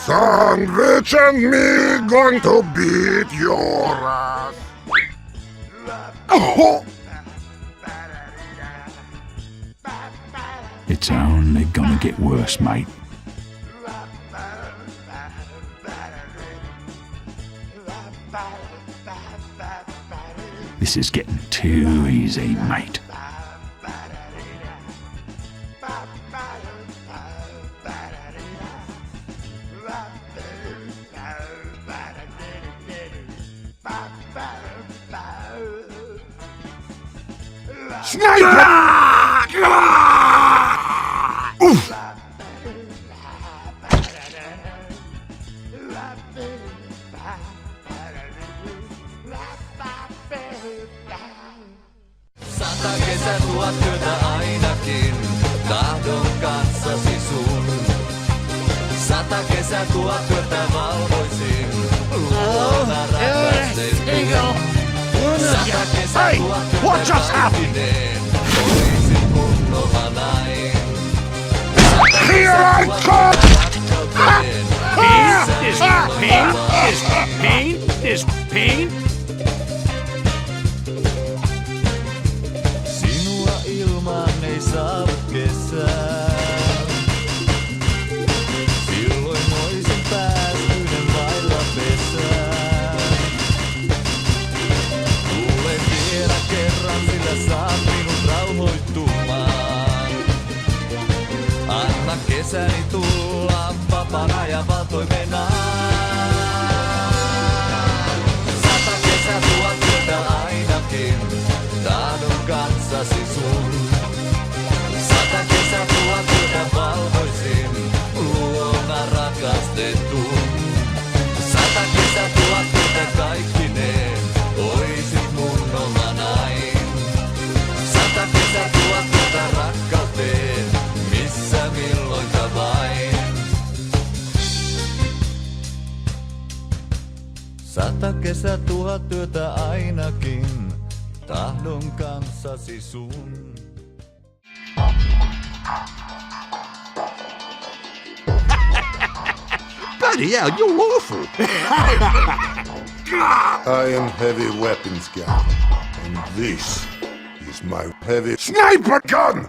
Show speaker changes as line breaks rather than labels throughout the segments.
Sandwich and me going to beat your ass. Oh.
It's only gonna get worse, mate. This is getting too easy, mate.
Sniper! Oof.
Sata kesä tuot työtä ainakin, tahdon kanssasi sun. Sata kesä tuot työtä valvoisin, luona rakastettu. Sata kesä tuot työtä kaikkineen, oisin mun oma nain.
Here I come!
This pain.
Sinua ilman ei saavu kesään. Silloin oisin päästyinen vailla pesään. Tulen vielä kerran, sillä saat minut rauhoittumaan. Anna kesäni tulla vapaana ja valtoimenaan. Sata kesä tuot työtä ainakin, tahdon kanssasi sun. Sata kesä tuot työtä valvoisin, luona rakastetun. Sata kesä tuot työtä kaikkineen, oisit mun oma nain. Sata kesä tuot työtä rakkauteen, missä milloinka vain. Sata kesä tuhat työtä ainakin, tahdon kanssasi sun.
Bloody hell, you're awful. I am heavy weapons guy, and this is my heavy sniper gun.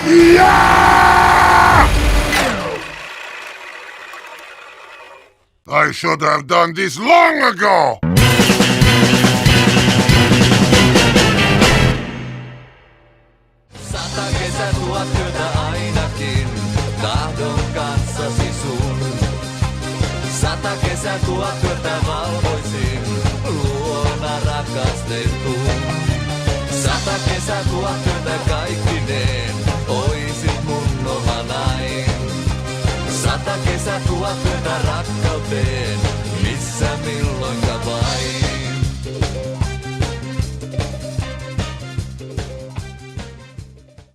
Yeah! I should have done this long ago.
Sata kesä tuot työtä ainakin, tahdon kanssasi sun. Sata kesä tuot työtä valvoisin, luona rakastetun. Sata kesä tuot työtä kaikkineen, oisit mun oma nain. Sata kesä tuot työtä rakkauteen, missä milloin